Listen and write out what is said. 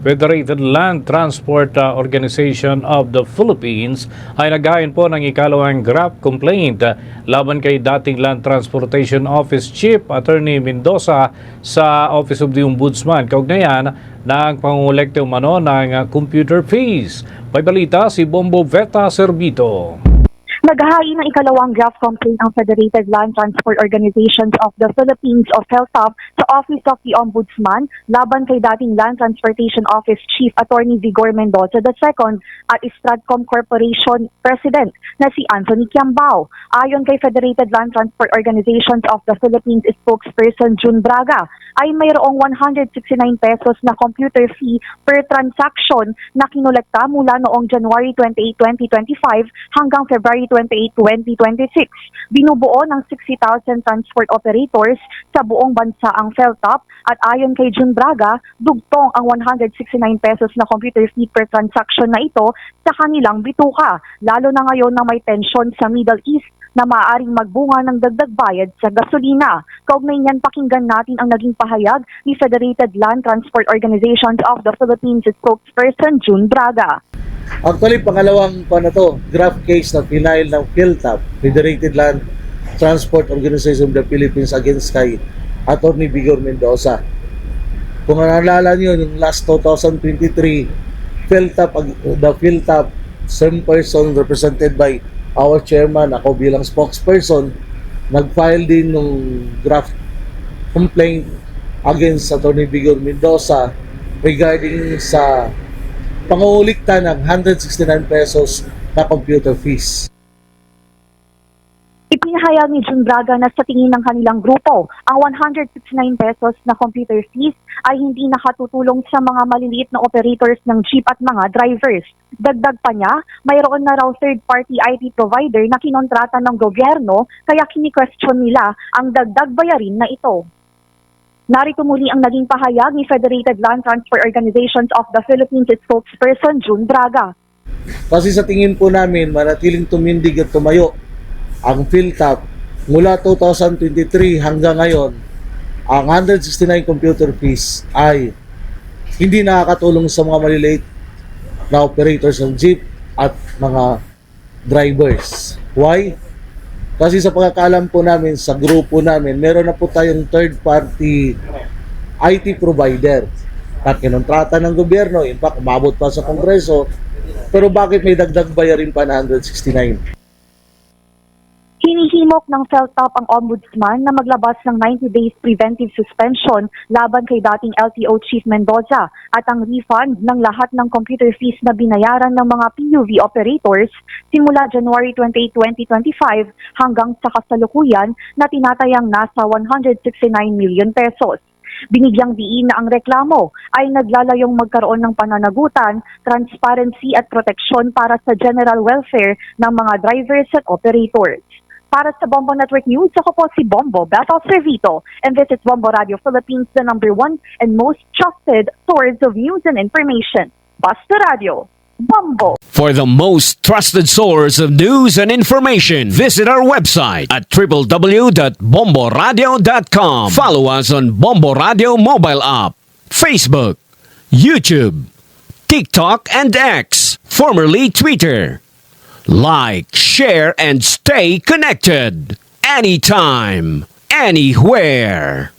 Federated Land Transport Organization of the Philippines ay naghain po ng ikalawang graft complaint laban kay dating Land Transportation Office Chief Attorney Mendoza sa Office of the Ombudsman kaugnayan ng pangungulekte umano ng computer fees. May balita si Bombo Veta Servito. Naghahain ng ikalawang draft complaint ang Federated Land Transport Organizations of the Philippines o PhilTop sa Office of the Ombudsman laban kay dating Land Transportation Office Chief Attorney Vigor Mendoza II at Stratcom Corporation President na si Anthony Kiambao. Ayon kay Federated Land Transport Organizations of the Philippines spokesperson June Braga, ay mayroong 169 pesos na computer fee per transaction na kinolekta mula noong January 28, 2025 hanggang February 28, 2026. Binubuo ng 60,000 transport operators sa buong bansa ang PhilTop at ayon kay June Braga, dugtong ang 169 pesos na computer fee per transaction na ito sa kanilang bituka, lalo na ngayon na may tensyon sa Middle East na maaaring magbunga ng dagdag bayad sa gasolina. Kaugnay niyan, pakinggan natin ang naging pahayag ni Federated Land Transport Organizations of the Philippines spokesperson June Braga. Actually, pangalawang na to, draft case na final ng PhilTop, Federated Land Transport Organization of the Philippines against kay Attorney Vigor Mendoza. Kung naalala nyo, yung last 2023, the PhilTop, same person represented by our chairman, ako bilang spokesperson, nag-file din ng draft complaint against Attorney Vigor Mendoza regarding sa panguulikta ng 169 pesos na computer fees. Ipinahayag ni June Braga na sa tingin ng kanilang grupo, ang 169 pesos na computer fees ay hindi nakatutulong sa mga maliliit na operators ng jeep at mga drivers. Dagdag pa niya, mayroon na raw third-party IT provider na kinontrata ng gobyerno kaya kini-question nila ang dagdag bayarin na ito. Narito muli ang naging pahayag ni Federated Land Transport Organizations of the Philippines spokesperson June Braga. Kasi sa tingin po namin, manatiling tumindig at tumayo ang PhilTop mula 2023 hanggang ngayon, ang 169 computer fees ay hindi nakakatulong sa mga maliliit na operators ng jeep at mga drivers. Why? Kasi sa pagkakalam po namin, sa grupo namin, meron na po tayong third-party IT provider na kinontrata ng gobyerno, in fact, umabot pa sa Kongreso, pero bakit may dagdag bayarin pa na 169? Hinihimok ng PhilTop ang Ombudsman na maglabas ng 90 days preventive suspension laban kay dating LTO Chief Mendoza at ang refund ng lahat ng computer fees na binayaran ng mga PUV operators simula January 28, 2025 hanggang sa kasalukuyan na tinatayang nasa 169 million pesos. Binigyang diin na ang reklamo ay naglalayong magkaroon ng pananagutan, transparency at proteksyon para sa general welfare ng mga drivers at operators. Para sa Bombo Network News, ako po si Bombo Beta Servito, and this is Bombo Radio Philippines, the #1 and most trusted source of news and information. Basta Radio, Bombo. For the most trusted source of news and information, visit our website at www.bomboradio.com. Follow us on Bombo Radio mobile app, Facebook, YouTube, TikTok, and X, formerly Twitter. Like, share, and stay connected. Anytime, anywhere.